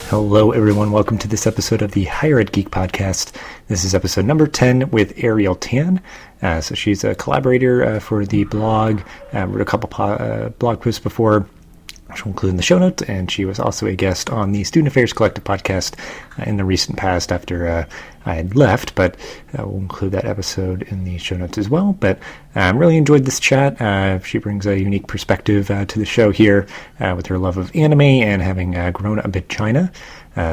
Hello, everyone. Welcome to this episode of the Higher Ed Geek Podcast. This is episode number 10 with Ariel Tan. So she's a collaborator for the blog. Wrote a couple blog posts before, which we'll include in the show notes, and she was also a guest on the Student Affairs Collective podcast in the recent past after I had left, but we'll include that episode in the show notes as well. But really enjoyed this chat. She brings a unique perspective to the show here with her love of anime and having grown up in China.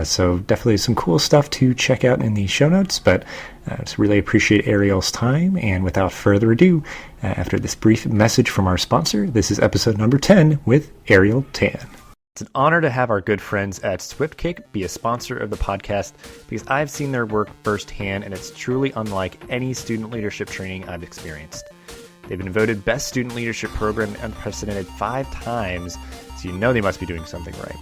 So definitely some cool stuff to check out in the show notes, but just really appreciate Ariel's time. And without further ado, after this brief message from our sponsor, this is episode number 10 with Ariel Tan. It's an honor to have our good friends at SwiftKick be a sponsor of the podcast because I've seen their work firsthand and it's truly unlike any student leadership training I've experienced. They've been voted Best Student Leadership Program unprecedented 5 times, so you know they must be doing something right.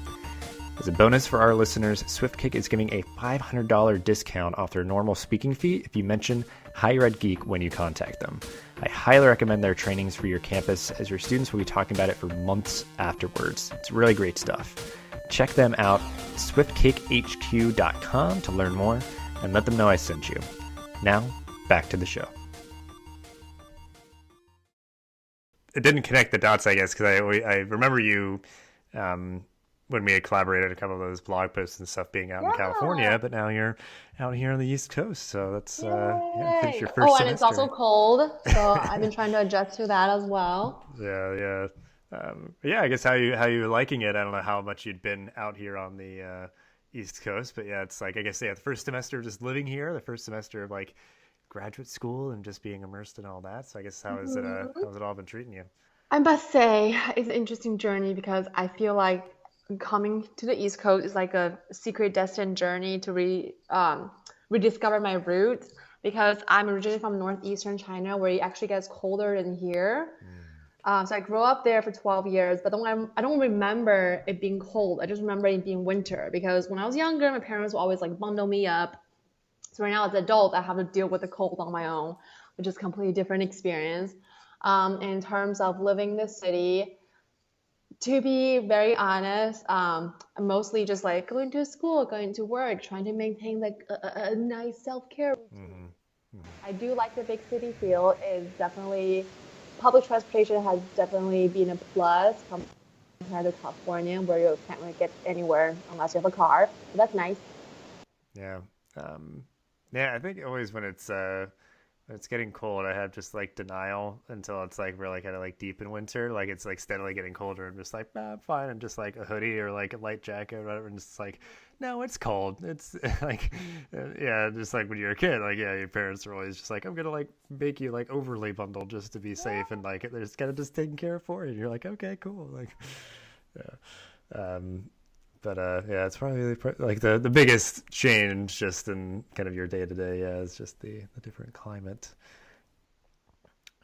As a bonus for our listeners, SwiftKick is giving a $500 discount off their normal speaking fee if you mention Higher Ed Geek when you contact them. I highly recommend their trainings for your campus, as your students will be talking about it for months afterwards. It's really great stuff. Check them out, swiftkick.hq.com, to learn more, and let them know I sent you. Now, back to the show. It didn't connect the dots, I guess, because I remember you... when we had collaborated a couple of those blog posts and stuff being out in California, but now you're out here on the East Coast, so that's finish your first semester. And it's also cold, so I've been trying to adjust to that as well. Yeah. I guess how you liking it? I don't know how much you'd been out here on the East Coast, but yeah, it's like, I guess, the first semester of just living here, the first semester of like graduate school and just being immersed in all that. So I guess how's it all been treating you? I must say, it's an interesting journey because I feel like coming to the East Coast is like a secret destined journey to rediscover my roots, because I'm originally from northeastern China, where it actually gets colder than here. So I grew up there for 12 years, but I don't remember it being cold. I just remember it being winter, because when I was younger, my parents would always like bundle me up. So right now as an adult, I have to deal with the cold on my own, which is a completely different experience. In terms of living in the city, to be very honest, I'm mostly just like going to school, going to work, trying to maintain like a nice self-care routine. I do like the big city feel. Public transportation has definitely been a plus compared to California, where you can't really get anywhere unless you have a car. So that's nice. Yeah. I think always when it's getting cold, I have just like denial until it's like really kind of like deep in winter. Like it's like steadily getting colder. I'm just like, I'm fine. And just like a hoodie or like a light jacket or whatever. And just like, no, it's cold. It's like, just like when you're a kid, like, your parents are always just like, I'm going to like make you like overly bundled just to be safe. And like, they're just kind of just taking care for you. And you're like, okay, cool. Like, yeah. It's probably like the biggest change just in kind of your day to day. Yeah, it's just the different climate.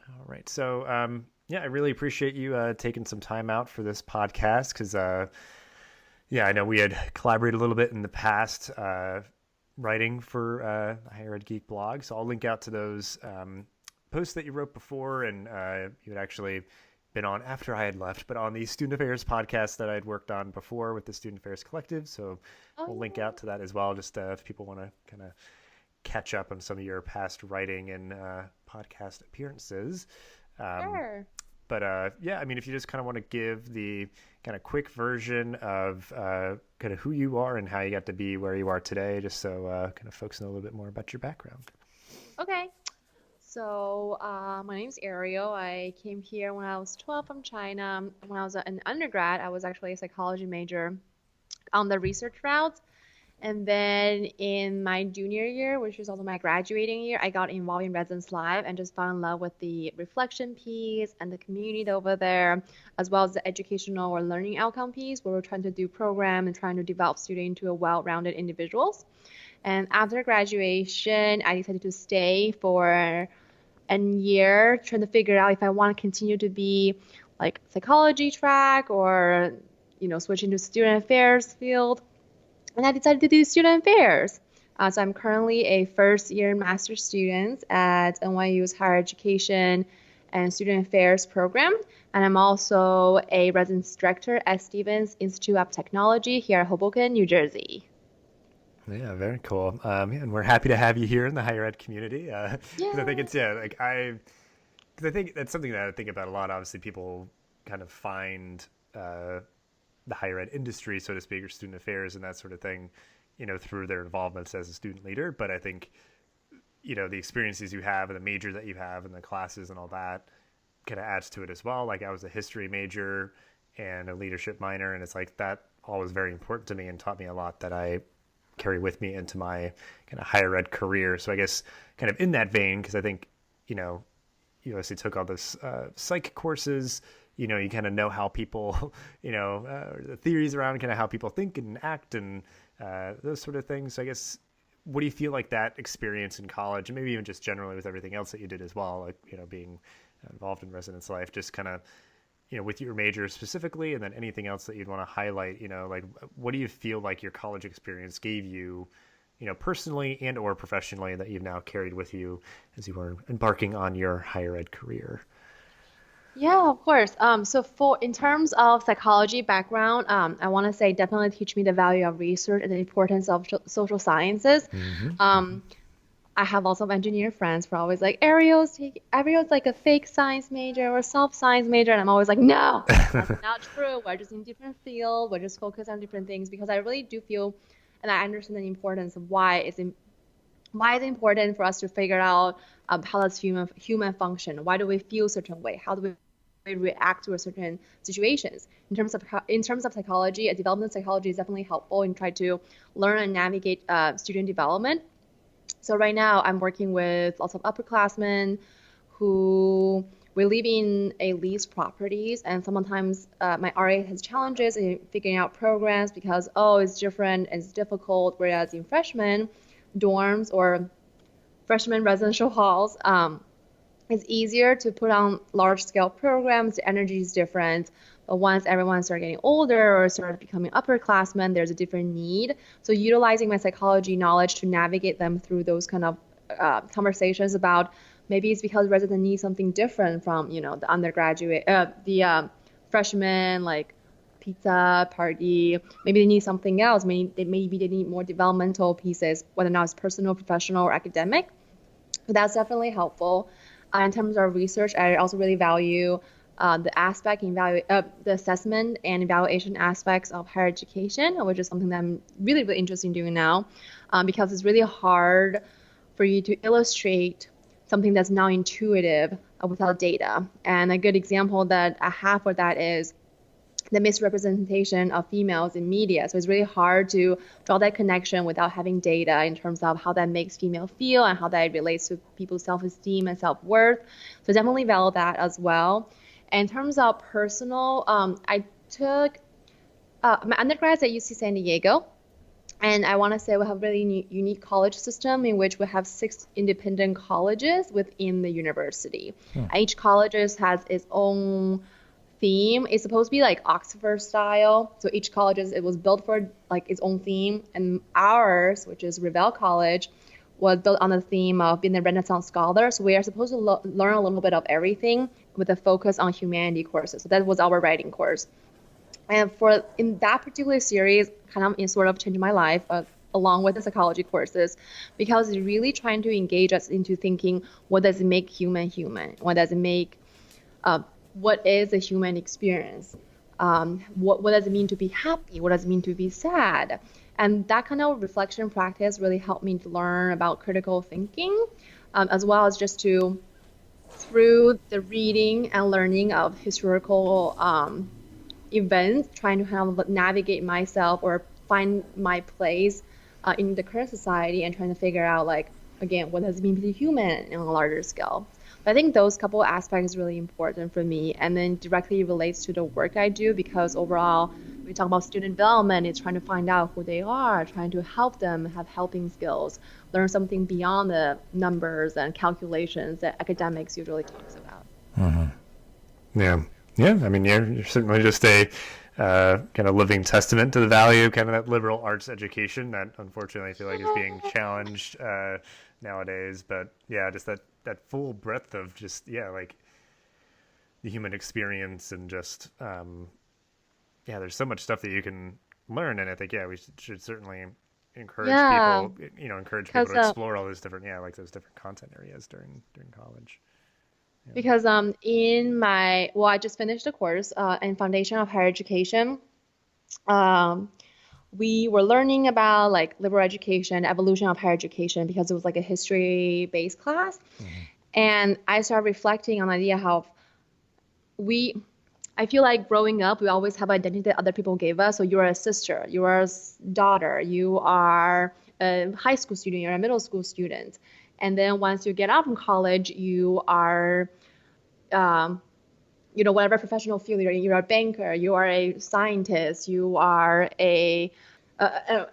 All right, so I really appreciate you taking some time out for this podcast because I know we had collaborated a little bit in the past writing for the Higher Ed Geek blog. So I'll link out to those posts that you wrote before, and you had actually been on after I had left, but on the Student Affairs podcast that I'd worked on before with the Student Affairs Collective. So we'll link out to that as well, just if people want to kind of catch up on some of your past writing and podcast appearances. Sure. But if you just kind of want to give the kind of quick version of kind of who you are and how you got to be where you are today, just so kind of folks know a little bit more about your background. Okay. So my name's Ariel. I came here when I was 12 from China. When I was an undergrad, I was actually a psychology major on the research route. And then in my junior year, which is also my graduating year, I got involved in Residence Live and just fell in love with the reflection piece and the community over there, as well as the educational or learning outcome piece, where we're trying to do program and trying to develop students into a well-rounded individuals. And after graduation, I decided to stay for a year, trying to figure out if I want to continue to be like psychology track or, switch into student affairs field. And I decided to do student affairs. So I'm currently a first-year master's student at NYU's higher education and Student Affairs program. And I'm also a residence director at Stevens Institute of Technology here at Hoboken, New Jersey. Yeah, very cool. And we're happy to have you here in the higher ed community because I think Yeah. it's because I think that's something that I think about a lot. Obviously, people kind of find the higher ed industry, so to speak, or student affairs and that sort of thing, through their involvements as a student leader. But I think the experiences you have and the major that you have and the classes and all that kind of adds to it as well. Like I was a history major and a leadership minor, and it's like that all was very important to me and taught me a lot that I carry with me into my kind of higher ed career. So I guess kind of in that vein, because I think, you obviously took all this psych courses, you kind of know how people, the theories around kind of how people think and act and those sort of things. So I guess, what do you feel like that experience in college, and maybe even just generally with everything else that you did as well, like, being involved in residence life, just kind of, with your major specifically, and then anything else that you'd want to highlight, like what do you feel like your college experience gave you, personally and or professionally, that you've now carried with you as you were embarking on your higher ed career? Yeah, of course. So for in terms of psychology background, I want to say definitely teach me the value of research and the importance of social sciences. Mm-hmm. Um, I have lots of engineer friends who are always like, Ariel's like a fake science major or self science major, and I'm always like, no, that's not true. We're just in different field. We're just focused on different things because I really do feel, and I understand the importance of why it's important for us to figure out how does human function? Why do we feel a certain way? How do we react to a certain situations? In terms of psychology, a development psychology is definitely helpful in trying to learn and navigate student development. So right now I'm working with lots of upperclassmen who we live in a leased properties, and sometimes my RA has challenges in figuring out programs because it's different and it's difficult. Whereas in freshman dorms or freshman residential halls, it's easier to put on large scale programs. The energy is different. But once everyone starts getting older or starts becoming upperclassmen, there's a different need. So utilizing my psychology knowledge to navigate them through those kind of conversations about maybe it's because residents need something different from, the undergraduate, the freshman, like pizza party. Maybe they need something else. Maybe they need more developmental pieces, whether or not it's personal, professional, or academic. So that's definitely helpful. In terms of research, I also really value the assessment and evaluation aspects of higher education, which is something that I'm really, really interested in doing now, because it's really hard for you to illustrate something that's not intuitive without data. And a good example that I have for that is the misrepresentation of females in media. So it's really hard to draw that connection without having data in terms of how that makes female feel and how that relates to people's self-esteem and self-worth. So definitely value that as well. In terms of personal, I took my undergrads at UC San Diego. And I want to say we have a really unique college system in which we have 6 independent colleges within the university. Each college has its own theme. It's supposed to be like Oxford style. So each college it was built for like its own theme. And ours, which is Revelle College, was built on the theme of being a Renaissance scholar. So we are supposed to learn a little bit of everything with a focus on humanity courses. So that was our writing course. And in that particular series, kind of in sort of changed my life, along with the psychology courses, because it's really trying to engage us into thinking, what does it make human human? What does it make what is a human experience? What does it mean to be happy? What does it mean to be sad? And that kind of reflection practice really helped me to learn about critical thinking, as well as just through the reading and learning of historical events, trying to kind of navigate myself or find my place in the current society and trying to figure out, like, again, what does it mean to be human on a larger scale? But I think those couple aspects is really important for me, and then directly relates to the work I do, because overall, when we talk about student development, it's trying to find out who they are, trying to help them have helping skills, learn something beyond the numbers and calculations that academics usually talks about. Mm-hmm. Yeah. Yeah. I mean, you're certainly just a kind of living testament to the value, kind of that liberal arts education that unfortunately I feel like is being challenged nowadays. But yeah, just that full breadth of just, like the human experience and just there's so much stuff that you can learn, and I think we should certainly encourage Yeah, people, encourage people because to explore all those different like those different content areas during college. Yeah. in my well, I just finished a course in Foundation of Higher Education. Um, we were learning about like liberal education, evolution of higher education, because it was like a history-based class. Hmm. And I started reflecting on the idea how we I feel like growing up, we always have identity that other people gave us. So you are a sister, you are a daughter, you are a high school student, you're a middle school student. And then once you get out from college, you are, um, whatever professional field you're a banker, you are a scientist, you are a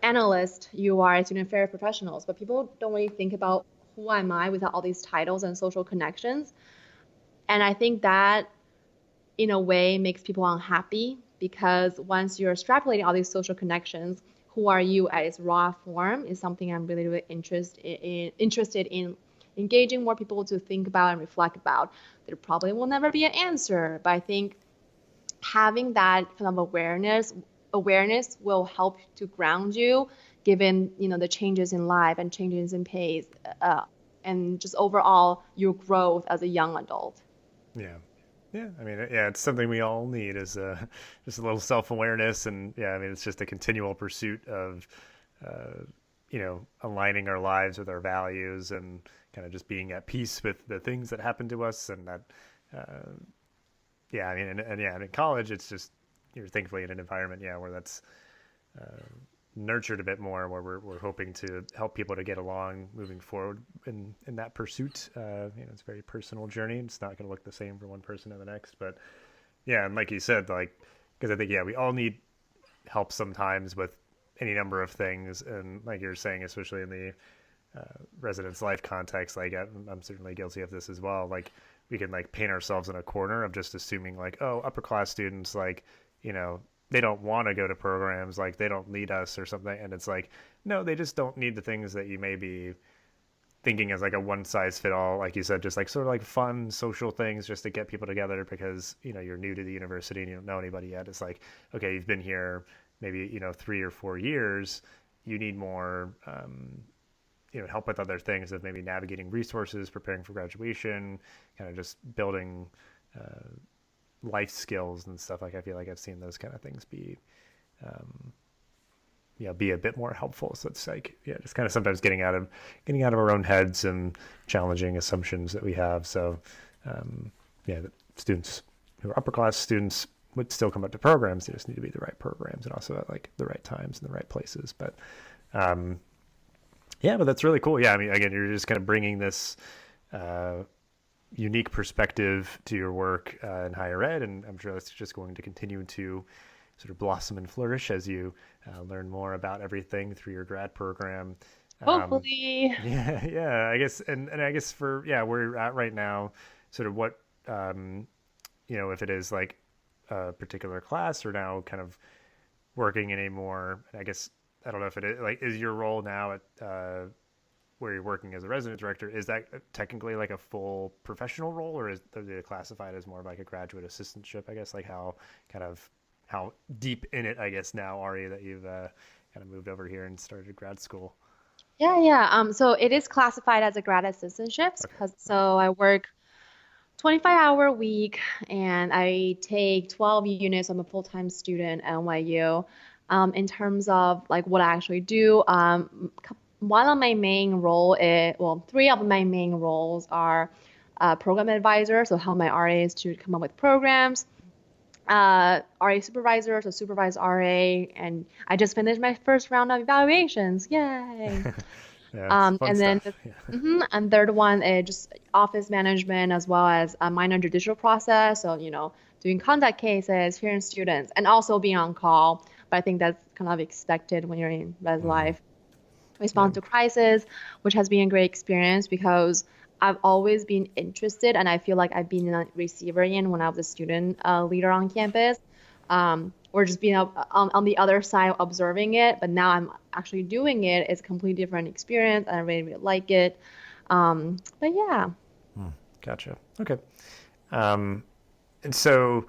analyst, you are a student affairs professionals. But people don't really think about who am I without all these titles and social connections. And I think that in a way makes people unhappy because once you're extrapolating all these social connections, who are you at its raw form is something I'm really, really interested in engaging more people to think about and reflect about. There probably will never be an answer, but I think having that kind of awareness will help to ground you, given the changes in life and changes in pace, and just overall your growth as a young adult. Yeah. Yeah, I mean, it's something we all need is just a little self-awareness, and I mean, it's just a continual pursuit of, aligning our lives with our values and kind of just being at peace with the things that happen to us, and that, I mean, and in college, it's just you're thankfully in an environment, where that's nurtured a bit more, where we're hoping to help people to get along moving forward in that pursuit. It's a very personal journey. It's not going to look the same for one person to the next, but and like you said, like, because I think we all need help sometimes with any number of things, and like you're saying, especially in the residence life context, like I'm certainly guilty of this as well. Like we can like paint ourselves in a corner of just assuming like, oh, upper class students, like, they don't want to go to programs, like they don't need us or something. And it's like, no, they just don't need the things that you may be thinking as like a one size fit all, like you said, just like sort of like fun social things just to get people together because, you're new to the university and you don't know anybody yet. It's like, okay, you've been here maybe, 3 or 4 years. You need more, help with other things of maybe navigating resources, preparing for graduation, kind of just building, life skills and stuff. Like I feel like I've seen those kind of things be be a bit more helpful. So it's like just kind of sometimes getting out of our own heads and challenging assumptions that we have. So the students who are upper class students would still come up to programs. They just need to be the right programs and also at like the right times and the right places. But but that's really cool. I mean, again, you're just kind of bringing this unique perspective to your work in higher ed, and I'm sure that's just going to continue to sort of blossom and flourish as you learn more about everything through your grad program. Hopefully. I guess, and I guess for where you're at right now, sort of what if it is like a particular class or now kind of working in a more, I guess I don't know if it is like, is your role now at where you're working as a resident director, is that technically like a full professional role, or is it classified as more of like a graduate assistantship? I guess like how deep in it, I guess now, are you that you've kind of moved over here and started grad school? Yeah. So it is classified as a grad assistantship Okay. because so I work 25-hour week and I take 12 units. I'm a full-time student at NYU. In terms of like what I actually do, one of my main role is, well, three of my main roles are program advisor, so help my RAs to come up with programs, RA supervisor, so supervise RA, and I just finished my first round of evaluations. Yay! It's fun And then stuff. and third one is just office management as well as a minor judicial process. So, doing contact cases, hearing students, and also being on call. But I think that's kind of expected when you're in res life. Yeah. Respond to crisis, which has been a great experience because I've always been interested, and I feel like I've been a receiver in when I was a student leader on campus, or just being on the other side observing it. But now I'm actually doing it. It's a completely different experience, and I really, really like it. But yeah. Gotcha. Okay. Um, And so,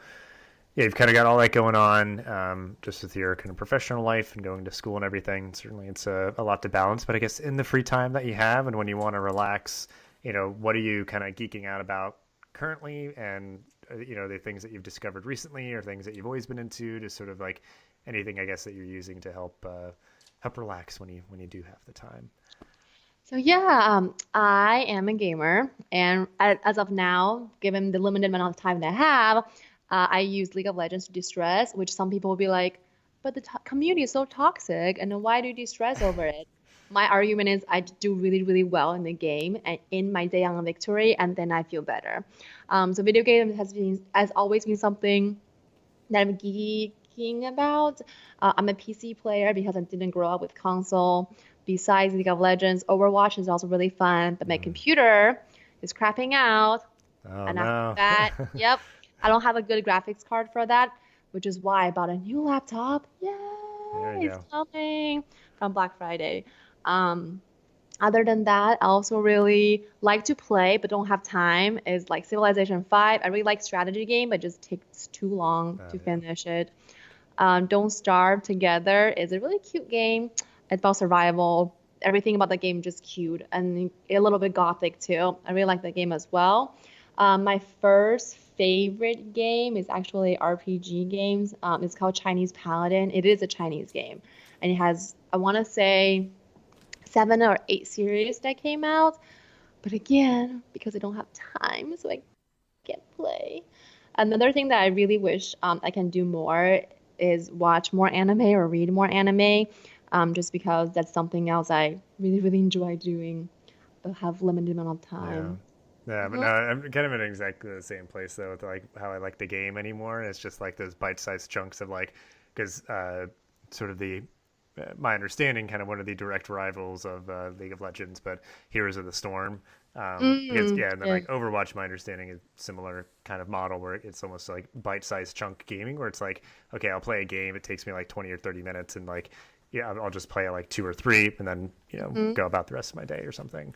yeah, you've kind of got all that going on, just with your kind of professional life and going to school and everything. Certainly, it's a lot to balance. But I guess in the free time that you have and when you want to relax, what are you kind of geeking out about currently? And the things that you've discovered recently, or things that you've always been into, just sort of like anything, I guess, that you're using to help relax when you do have the time. So yeah, I am a gamer, and as of now, given the limited amount of time that I have, I use League of Legends to de-stress, which some people will be like, but the community is so toxic, and then why do you de-stress over it? My argument is I do really, really well in the game and in my day on victory, and then I feel better. So video games has always been something that I'm geeking about. I'm a PC player because I didn't grow up with console. Besides League of Legends, Overwatch is also really fun, but my computer is crapping out. Oh And after no. that, yep, I don't have a good graphics card for that, which is why I bought a new laptop. There Yay, you it's go. coming from Black Friday. Um, Other than that, I also really like to play but don't have time is like Civilization 5. I really like strategy game, but it just takes too long Oh to yeah. finish it. Don't Starve Together is a really cute game. It's about survival. Everything about the game is just cute and a little bit gothic too. I really like the game as well. My first favorite game is actually RPG games. It's called Chinese Paladin. It is a Chinese game, and it has, I want to say, 7 or 8 series that came out. But again, because I don't have time, so I can't play. Another thing that I really wish I can do more is watch more anime or read more anime, just because that's something else I really, really enjoy doing, but have limited amount of Yeah. time. Yeah, but Hmm. no, I'm kind of in exactly the same place though with like how I like the game anymore. It's just like those bite-sized chunks of like, because sort of the my understanding, kind of one of the direct rivals of League of Legends, but Heroes of the Storm. Because Mm, yeah, and then yeah. like Overwatch, my understanding is similar kind of model where it's almost like bite-sized chunk gaming, where it's like, okay, I'll play a game, it takes me like 20 or 30 minutes, and like, yeah, I'll just play like two or three, and then Mhm. go about the rest of my day or something.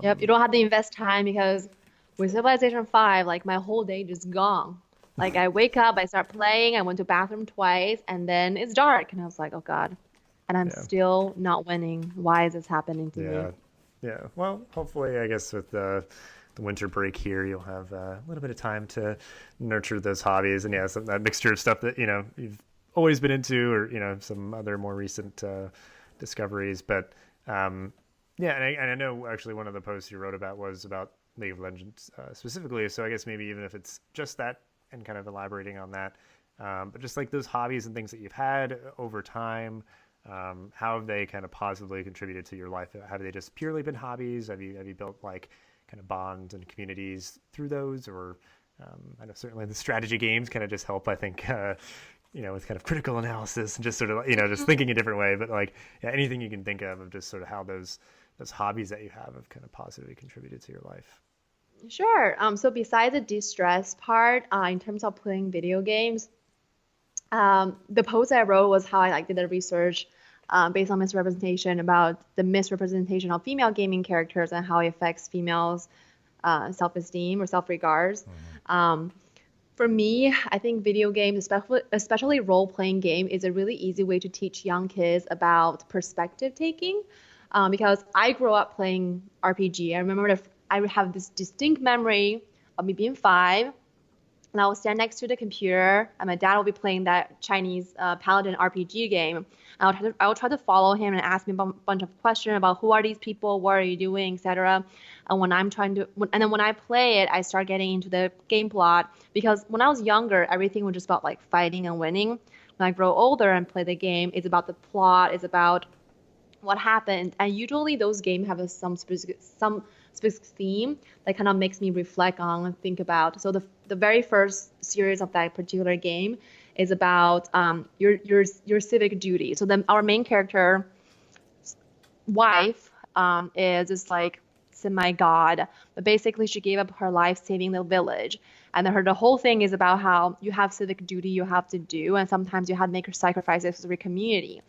Yep, you Um, don't have to invest time because with Civilization 5, like my whole day just gone. Like I wake up, I start playing, I went to bathroom twice, and then it's dark, and I was like, oh God. And I'm yeah. still not winning. Why is this happening to me? Yeah, yeah. Well, hopefully, I guess with the winter break here, you'll have a little bit of time to nurture those hobbies, and yeah, that mixture of stuff that you've always been into, or some other more recent discoveries. But yeah, and I know actually one of the posts you wrote about was about League of Legends specifically. So I guess maybe even if it's just that and kind of elaborating on that, but just like those hobbies and things that you've had over time, how have they kind of positively contributed to your life? Have they just purely been hobbies? Have you built like kind of bonds and communities through those, or I know certainly the strategy games kind of just help. I think with kind of critical analysis and just sort of just thinking a different way. But like, yeah, anything you can think of just sort of how those hobbies that you have kind of positively contributed to your life. Sure. So besides the de-stress part, in terms of playing video games, the post I wrote was how I like did the research based on misrepresentation about the misrepresentation of female gaming characters and how it affects females' self-esteem or self-regards. Mm-hmm. Um, for me, I think video games, especially role-playing game, is a really easy way to teach young kids about perspective taking. Because I grew up playing RPG. I remember I have this distinct memory of me being 5, and I will stand next to the computer, and my dad will be playing that Chinese Paladin RPG game. I will try to follow him and ask him a bunch of questions about who are these people, what are you doing, etc. And then when I play it, I start getting into the game plot because when I was younger, everything was just about like fighting and winning. When I grow older and play the game, it's about the plot, it's about what happened. And usually those games have some specific theme that kind of makes me reflect on and think about. So the very first series of that particular game is about your civic duty. So then our main character wife is this like semi-god, but basically she gave up her life saving the village. And the whole thing is about how you have civic duty you have to do, and sometimes you have to make sacrifices for your community.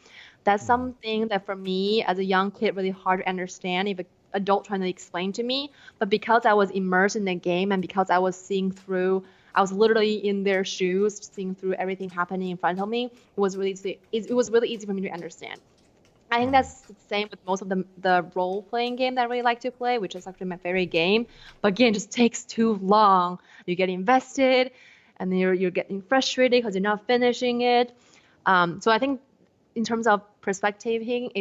That's Mm-hmm. something that for me as a young kid really hard to understand if an adult trying to explain to me. But because I was immersed in the game and because I was seeing through I was literally in their shoes, seeing through everything happening in front of me. It was really easy for me to understand. I think Mm. that's the same with most of the role playing game that I really like to play, which is actually my favorite game. But again, it just takes too long. You get invested, and then you're getting frustrated because you're not finishing it. So I think in terms of perspectiving,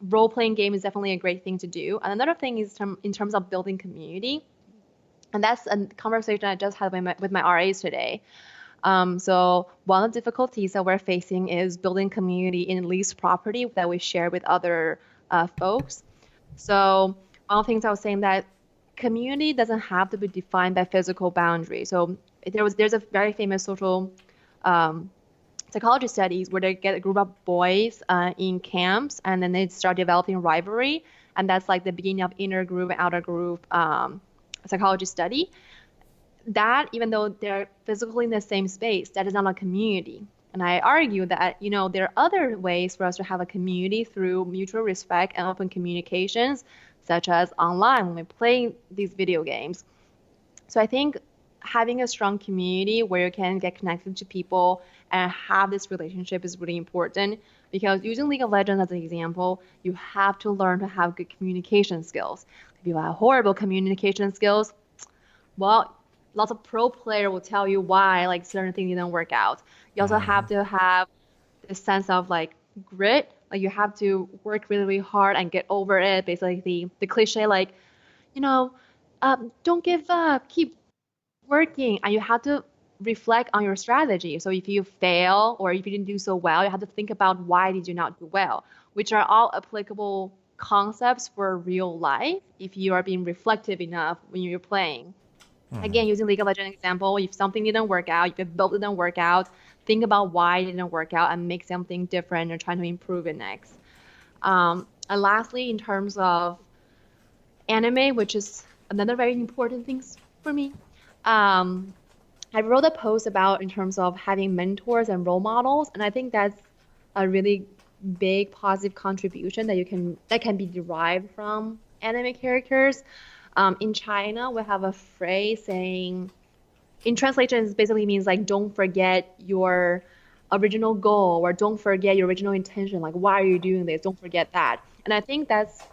role playing game is definitely a great thing to do. And another thing is in terms of building community, and that's a conversation I just had with my RAs today. So one of the difficulties that we're facing is building community in leased property that we share with other folks. So one of the things I was saying that community doesn't have to be defined by physical boundaries. So there's a very famous social um, psychology studies where they get a group of boys in camps and then they start developing rivalry, and that's like the beginning of inner group and outer group psychology study. That even though they're physically in the same space, that is not a community. And I argue that, there are other ways for us to have a community through mutual respect and open communications, such as online when we play these video games. So I think having a strong community where you can get connected to people and have this relationship is really important, because using League of Legends as an example, you have to learn to have good communication skills. If you have horrible communication skills, well, lots of pro player will tell you why like certain things didn't work out. You also Hmm. have to have this sense of like grit. Like you have to work really, really hard and get over it. Basically, the cliche like, you know, don't give up, keep working, and you have to reflect on your strategy. So if you fail or if you didn't do so well, you have to think about why did you not do well, which are all applicable concepts for real life if you are being reflective enough when you're playing. Hmm. Again, using League of Legends example, if something didn't work out, if your build didn't work out, think about why it didn't work out and make something different and trying to improve it next. And lastly, in terms of anime, which is another very important thing for me, um, I wrote a post about in terms of having mentors and role models, and I think that's a really big positive contribution that can be derived from anime characters. In China, we have a phrase saying, in translation, it basically means like don't forget your original goal or don't forget your original intention. Like, why are you doing this? Don't forget that. And I think that's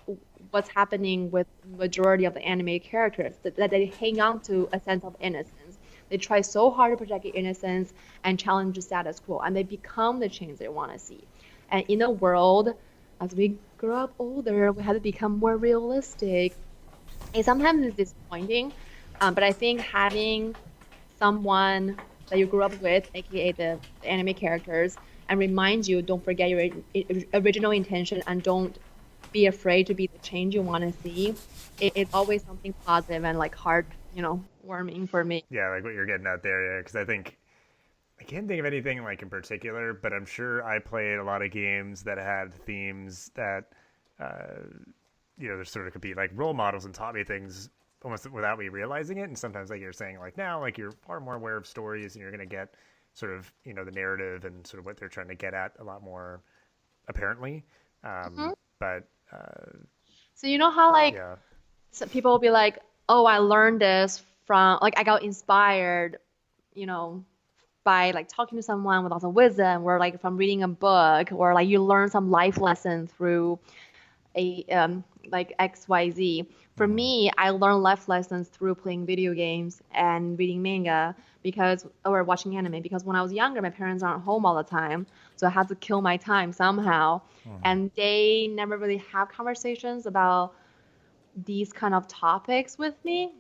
what's happening with majority of the anime characters, that they hang on to a sense of innocence. They try so hard to protect your innocence and challenge the status quo, and they become the change they want to see. And in a world, as we grow up older, we have to become more realistic. And sometimes it's disappointing, but I think having someone that you grew up with, aka the anime characters, and remind you, don't forget your original intention and don't be afraid to be the change you want to see. It's always something positive and like heart, warming for me. Yeah, like what you're getting at there. Yeah, because I can't think of anything like in particular, but I'm sure I played a lot of games that had themes that uh, there sort of could be like role models and taught me things almost without me realizing it. And sometimes, like you're saying, like now, like you're far more aware of stories and you're going to get sort of the narrative and sort of what they're trying to get at a lot more apparently. Mhm. But So you know how like yeah. people will be like, "Oh, I learned this from like I got inspired, you know, by like talking to someone with lots of wisdom, or like from reading a book, or like you learn some life lesson through a like XYZ." For Mm-hmm. me, I learned life lessons through playing video games and reading manga because or watching anime, because when I was younger, my parents aren't home all the time, so I had to kill my time somehow. Mm-hmm. And they never really have conversations about these kind of topics with me,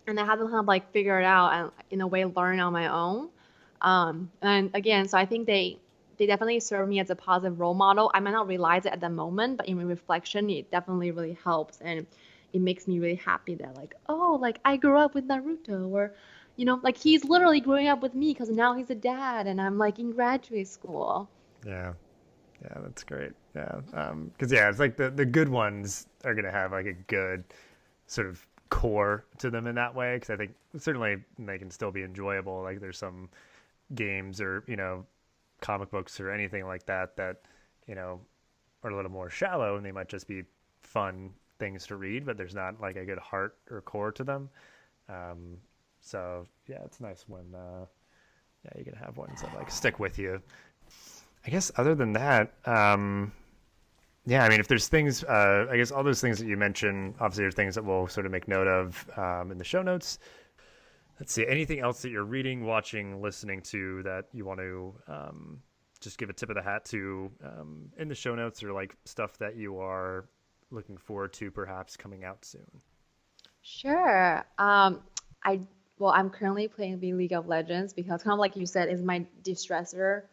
and I had to kind of like figure it out and in a way learn on my own. And again, so I think they definitely serve me as a positive role model. I might not realize it at the moment, but in reflection, it definitely really helps, and it makes me really happy that like, oh, like I grew up with Naruto, or like he's literally growing up with me because now he's a dad and I'm like in graduate school. Yeah. Yeah, that's great. Yeah, because yeah, it's like the good ones are gonna have like a good sort of core to them in that way. Because I think certainly they can still be enjoyable. Like there's some games or comic books or anything like that that you know are a little more shallow and they might just be fun things to read, but there's not like a good heart or core to them. Um, So yeah, it's nice when yeah, you can have ones that like stick with you. I guess other than that, yeah, I mean, if there's things, I guess all those things that you mentioned, obviously, are things that we'll sort of make note of in the show notes. Let's see, anything else that you're reading, watching, listening to that you want to just give a tip of the hat to in the show notes, or like stuff that you are looking forward to perhaps coming out soon? Sure. I well, I'm currently playing the League of Legends because kind of like you said, is my de-stressor.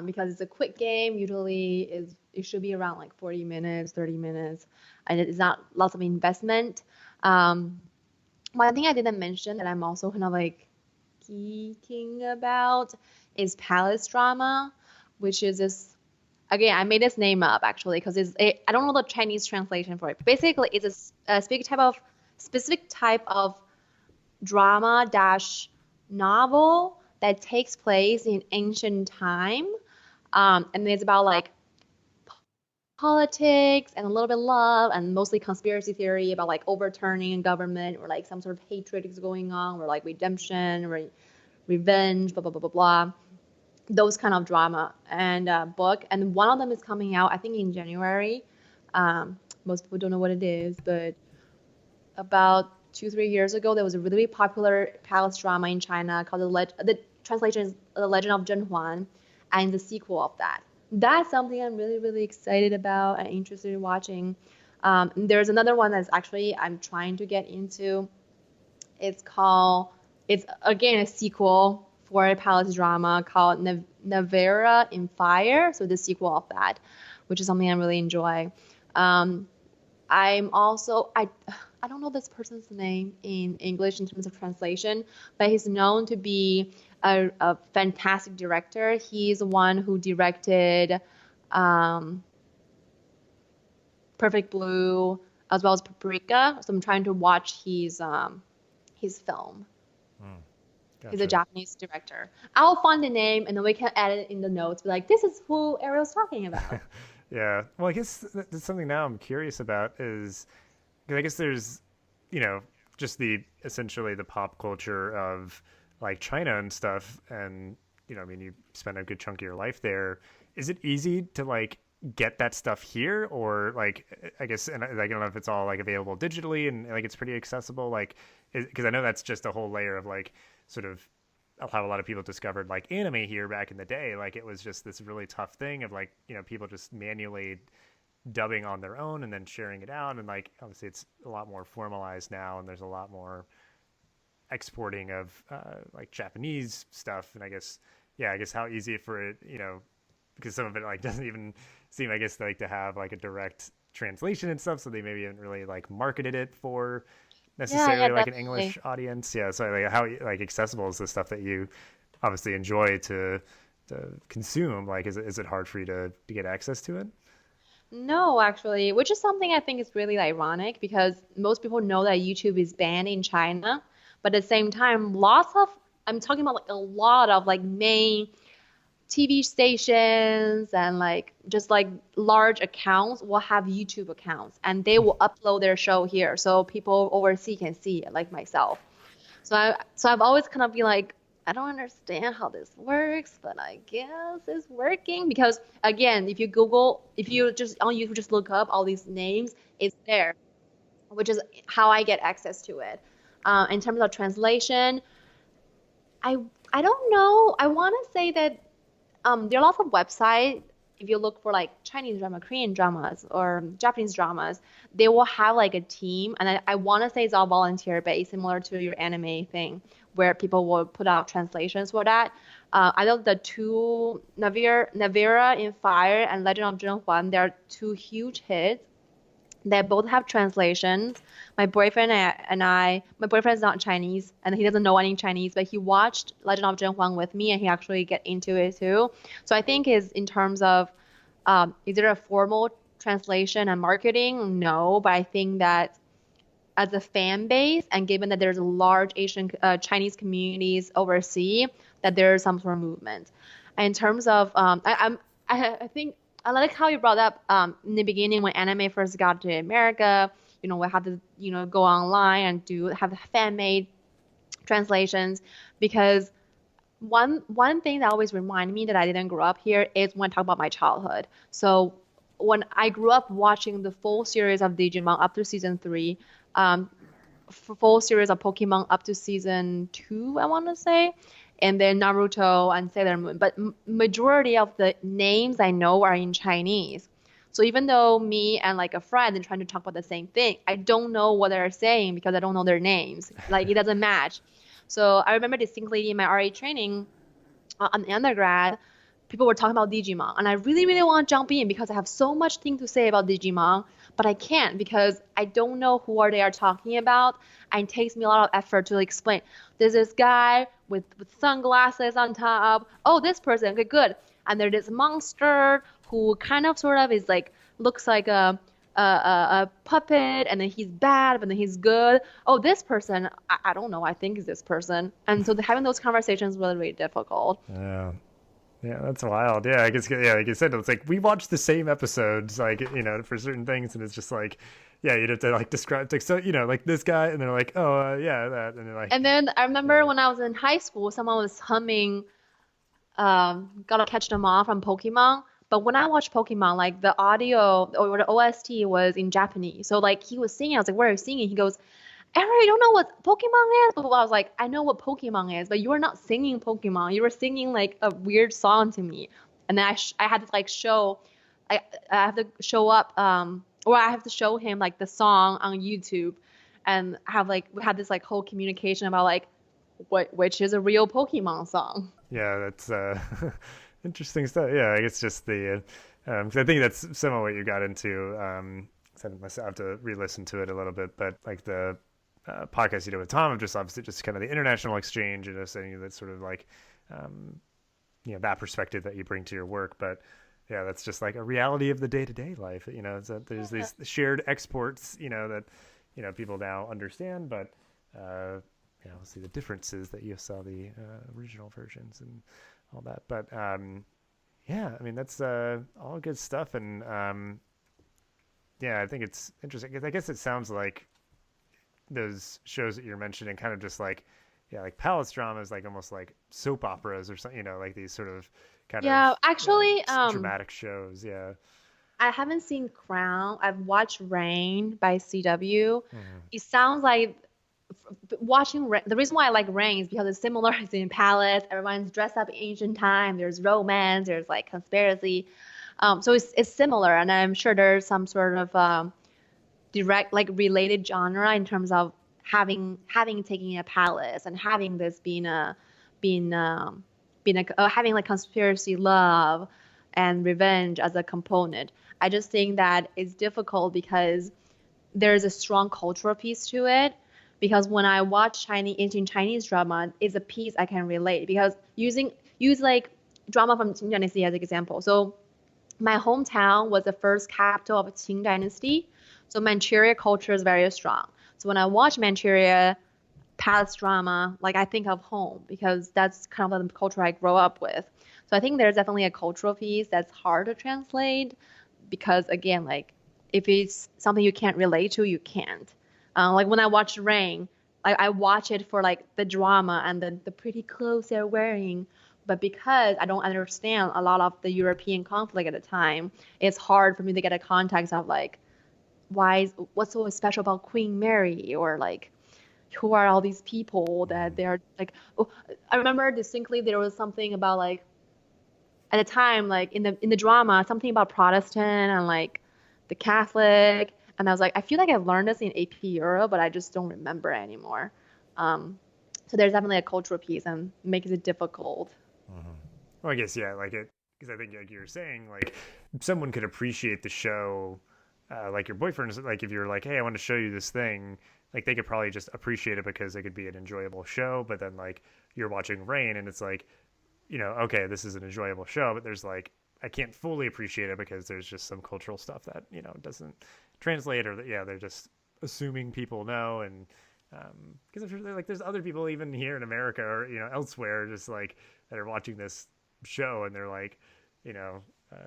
Because it's a quick game. Usually, is it should be around like 40 minutes, 30 minutes, and it's not lots of investment. Um, One thing I didn't mention that I'm also kind of like geeking about is palace drama, which is this. Again, I made this name up actually because I don't know the Chinese translation for it. Basically, it's a specific type of drama dash novel that takes place in ancient time. And it's about like politics and a little bit love and mostly conspiracy theory about like overturning a government or like some sort of hatred is going on or like redemption or revenge, blah, blah, blah, blah, blah. Those kind of drama and book. And one of them is coming out, I think, in January. Most people don't know what it is, but about 2, 3 years ago, there was a really popular palace drama in China called the translation is The Legend of Zhen Huan, and the sequel of that. That's something I'm really, really excited about and interested in watching. There's another one that's actually I'm trying to get into. It's called, it's again a sequel for a palace drama called Navera in Fire. So the sequel of that, which is something I really enjoy. Um, I'm also I don't know this person's name in English in terms of translation, but he's known to be a fantastic director. He's the one who directed um, Perfect Blue as well as Paprika. So I'm trying to watch his film. Hmm, He's a gotcha. Japanese director. I'll find the name and then we can add it in the notes. Be like, this is who Ariel's talking about. Yeah. Well, I guess that's something now I'm curious about is because I guess there's, you know, just the essentially the pop culture of like China and stuff. And, you know, I mean, you spend a good chunk of your life there. Is it easy to like get that stuff here or like, I guess, and I don't know if it's all like available digitally and like it's pretty accessible. Like, because I know that's just a whole layer of like sort of how a lot of people discovered like anime here back in the day. Like it was just this really tough thing of like, you know, people just manually dubbing on their own and then sharing it out. And like, obviously it's a lot more formalized now and there's a lot more exporting of like Japanese stuff. And I guess, yeah, I guess how easy for it, you know, because some of it like doesn't even seem, I guess, like to have like a direct translation and stuff. So they maybe haven't really like marketed it for Yeah, yeah, necessarily like an definitely. English audience. Yeah. So like how like accessible is the stuff that you obviously enjoy to consume? Like, is it hard for you to get access to it? No, actually, which is something I think is really ironic because most people know that YouTube is banned in China, but at the same time, I'm talking about like a lot of like main TV stations and like just like large accounts will have YouTube accounts and they will upload their show here so people overseas can see it, like myself. So I've always kind of been like, I don't understand how this works, but I guess it's working because again, if you just on YouTube just look up all these names, it's there, which is how I get access to it. In terms of translation, I I don't know. I want to say that there are lots of websites. If you look for like Chinese drama, Korean dramas, or Japanese dramas, they will have like a team, and I want to say it's all volunteer based, similar to your anime thing, where people will put out translations for that. I know the two Navira in Fire and Legend of Zhen Huan, they're two huge hits. They both have translations. My boyfriend's not Chinese and he doesn't know any Chinese, but he watched Legend of Zhen Huang with me and he actually get into it too. So I think is in terms of, is there a formal translation and marketing? No, but I think that as a fan base and given that there's a large Asian Chinese communities overseas, that there's some sort of movement. And in terms of, I think I like how you brought up in the beginning when anime first got to America. We had to go online and do have fan made translations, because one thing that always remind me that I didn't grow up here is when I talk about my childhood. So when I grew up watching the full series of Digimon up to season 3, um, full series of Pokemon up to season 2, I want to say, and then Naruto and Sailor Moon. But majority of the names I know are in Chinese. So even though me and like a friend are trying to talk about the same thing, I don't know what they're saying because I don't know their names. Like it doesn't match. So I remember distinctly in my RA training on undergrad, people were talking about Digimon, and I really, really want to jump in because I have so much thing to say about Digimon, but I can't because I don't know who are they are talking about, and it takes me a lot of effort to explain. There's this guy with sunglasses on top. Oh, this person, okay, good. And there's this monster who kind of sort of is like looks like a puppet, and then he's bad, but then he's good. Oh, this person, I don't know. I think is this person, and so having those conversations was really difficult. Yeah. Yeah, that's wild. Yeah, I guess, yeah, like you said, it's like we watch the same episodes, like, for certain things, and it's just like, yeah, you'd have to like describe, like, so, like this guy, and they're like, oh, yeah, that, and they're like, And then I remember yeah. when I was in high school, someone was humming Gotta Catch Them All from Pokemon. But when I watched Pokemon, like the audio or the OST was in Japanese. So like he was singing, I was like, "Where are you singing?" He goes, "Ariel, you don't know what Pokemon is?" But I was like, "I know what Pokemon is, but you were not singing Pokemon. You were singing like a weird song to me." And then I had to like I have to show up, or I have to show him like the song on YouTube, and have like we had this like whole communication about like which is a real Pokemon song. Yeah, that's interesting stuff. Yeah, I guess just the, 'cause I think that's some of what you got into. So I must have to re-listen to it a little bit, but like the podcast you did with Tom of just obviously just kind of the international exchange, saying that sort of like, um, that perspective that you bring to your work, but yeah, that's just like a reality of the day-to-day life. It's that there's these shared exports, that people now understand, but see the differences that you saw the original versions and all that. But yeah, I mean that's all good stuff, and yeah, I think it's interesting because I guess it sounds like those shows that you're mentioning kind of just like, yeah, like palace dramas, like almost like soap operas or something, like these sort of kind of Yeah, actually, dramatic shows. Yeah. I haven't seen Crown. I've watched Rain by CW. Mm-hmm. It sounds like watching the reason why I like Rain is because it's similar. It's in Palace. Everyone's dressed up in ancient time. There's romance. There's like conspiracy. So it's similar, and I'm sure there's some sort of direct like related genre in terms of having taken a palace and having this being being having like conspiracy love and revenge as a component. I just think that it's difficult because there's a strong cultural piece to it. Because when I watch ancient Chinese drama, it's a piece I can relate. Because use like drama from Qing Dynasty as an example. So my hometown was the first capital of Qing Dynasty. So Manchuria culture is very strong. So when I watch Manchuria palace drama, like I think of home because that's kind of the culture I grow up with. So I think there's definitely a cultural piece that's hard to translate because again, like if it's something you can't relate to, you can't. Like when I watch Rain, I watch it for like the drama and the pretty clothes they're wearing. But because I don't understand a lot of the European conflict at the time, it's hard for me to get a context of like what's so special about Queen Mary or like who are all these people that they're like. Oh, I remember distinctly there was something about like at the time like in the drama something about Protestant and like the Catholic, and I was like I feel like I've learned this in AP Euro, but I just don't remember anymore. So there's definitely a cultural piece and makes it difficult. Mm-hmm. Well, I guess yeah, like it because I think like you were saying, like someone could appreciate the show, like your boyfriend, like if you're like, hey, I want to show you this thing, like they could probably just appreciate it because it could be an enjoyable show. But then like you're watching Rain and it's like, okay, this is an enjoyable show, but there's like I can't fully appreciate it because there's just some cultural stuff that doesn't translate, or that they're just assuming people know, and because I'm sure like there's other people even here in America or elsewhere just like that are watching this show and they're like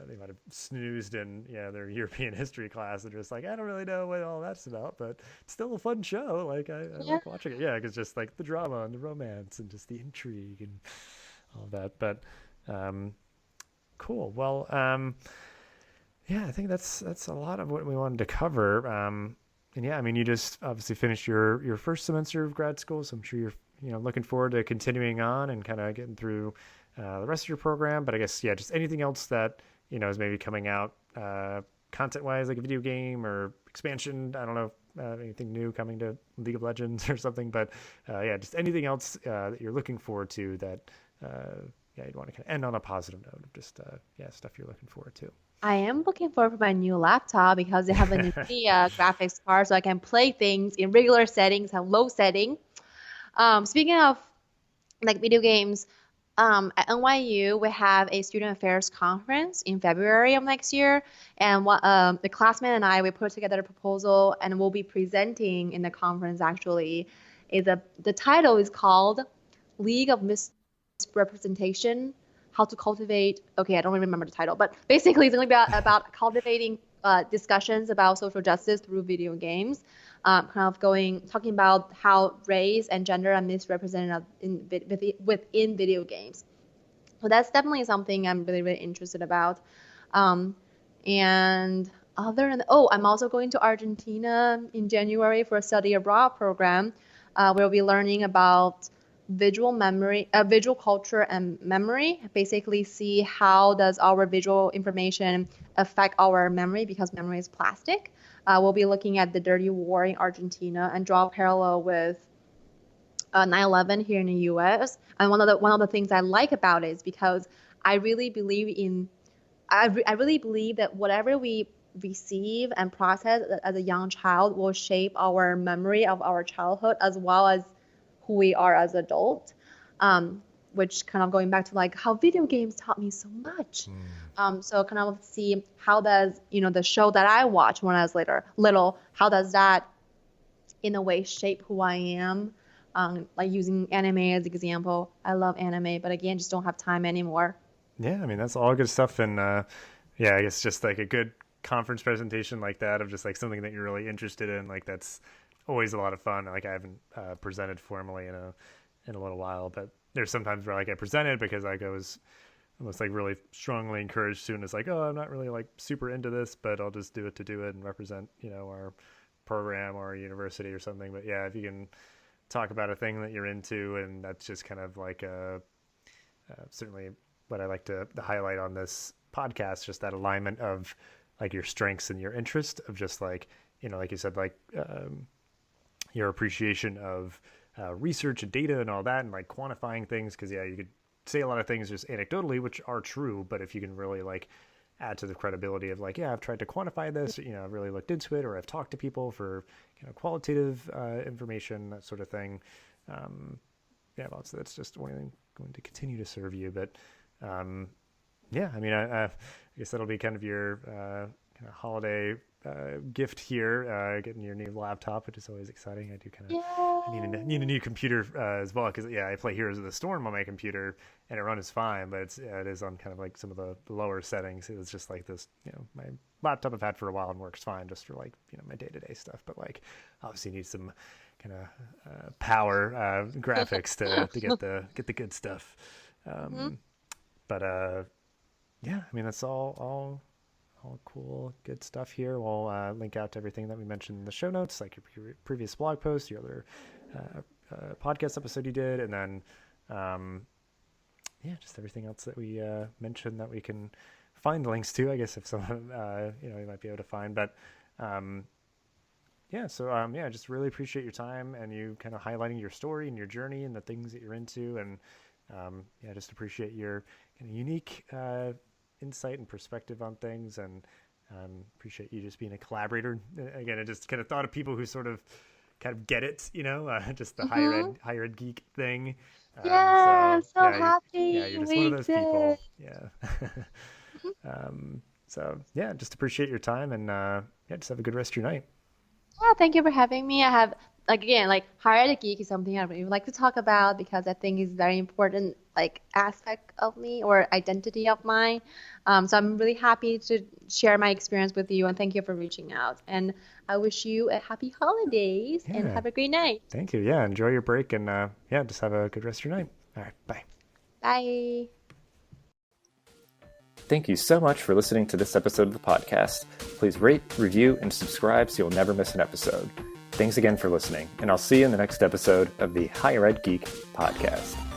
they might have snoozed in their European history class and just like, I don't really know what all that's about, but it's still a fun show. Like I Yeah. like watching it. Yeah, because just like the drama and the romance and just the intrigue and all that. But um, cool. Well, yeah, I think that's a lot of what we wanted to cover. And yeah, I mean, you just obviously finished your first semester of grad school, so I'm sure you're looking forward to continuing on and kind of getting through the rest of your program. But I guess yeah, just anything else that is maybe coming out content wise, like a video game or expansion. I don't know anything new coming to League of Legends or something, but yeah, just anything else that you're looking forward to that yeah, you'd want to kind of end on a positive note of just yeah, stuff you're looking forward to. I am looking forward for my new laptop because they have a NVIDIA graphics card, so I can play things in regular settings and low setting. Speaking of like video games, at NYU we have a student affairs conference in February of next year, and the classmate and I we put together a proposal and we'll be presenting in the conference. Actually, is the title is called League of Misrepresentation. How to cultivate. Okay, I don't really remember the title, but basically it's going to be about cultivating discussions about social justice through video games. Kind of talking about how race and gender are misrepresented within video games. So that's definitely something I'm really, really interested about. Um, and other than, oh, I'm also going to Argentina in January for a study abroad program. We'll be learning about visual culture and memory. Basically, see how does our visual information affect our memory because memory is plastic. We'll be looking at the dirty war in Argentina and draw a parallel with 9/11 here in the U.S. And one of the things I like about it is because I really believe I really believe that whatever we receive and process as a young child will shape our memory of our childhood as well as who we are as adults. Which kind of going back to like how video games taught me so much. So kind of see how does the show that I watched when I was little, how does that in a way shape who I am? Like using anime as an example. I love anime, but again, just don't have time anymore. Yeah, I mean that's all good stuff, and yeah, I guess just like a good conference presentation like that of just like something that you're really interested in, like that's always a lot of fun. Like I haven't presented formally in a little while, but there's sometimes where like I presented because like I was almost like really strongly encouraged soon as like, oh, I'm not really like super into this, but I'll just do it to do it and represent our program or our university or something. But yeah, if you can talk about a thing that you're into, and that's just kind of like certainly what I like to highlight on this podcast, just that alignment of like your strengths and your interest of just like like you said, like your appreciation of research and data and all that, and like quantifying things, because yeah, you could say a lot of things just anecdotally, which are true, but if you can really like add to the credibility of like, yeah, I've tried to quantify this, I've really looked into it, or I've talked to people for qualitative information, that sort of thing. Yeah, well, so that's just going to continue to serve you. But yeah, I mean, I guess that'll be kind of your kind of holiday gift here, getting your new laptop, which is always exciting. I do kind of need a new computer as well, because yeah, I play Heroes of the Storm on my computer and it runs fine, but it is on kind of like some of the lower settings. It's just like this, my laptop I've had for a while and works fine just for like my day-to-day stuff, but like obviously need some kind of power graphics to get the good stuff. But yeah, I mean that's all cool, good stuff here. We'll link out to everything that we mentioned in the show notes, like your previous blog post, your other podcast episode you did, and then yeah, just everything else that we mentioned that we can find links to, I guess, if someone you might be able to find. But yeah, so yeah, just really appreciate your time and you kind of highlighting your story and your journey and the things that you're into, and yeah, just appreciate your kind of unique insight and perspective on things, and appreciate you just being a collaborator. Again, I just kind of thought of people who sort of kind of get it, just the higher ed geek thing. Yeah, so yeah, happy you're just one of we those people. did. Yeah. So yeah, just appreciate your time, and yeah, just have a good rest of your night. Yeah, thank you for having me. I have like again, like higher ed geek is something I really would like to talk about because I think it's very important like aspect of me or identity of mine. So I'm really happy to share my experience with you and thank you for reaching out. And I wish you a happy holidays and Yeah. have a great night. Thank you. Yeah. Enjoy your break and yeah, just have a good rest of your night. All right. Bye. Bye. Thank you so much for listening to this episode of the podcast. Please rate, review, and subscribe so you'll never miss an episode. Thanks again for listening, and I'll see you in the next episode of the Higher Ed Geek podcast.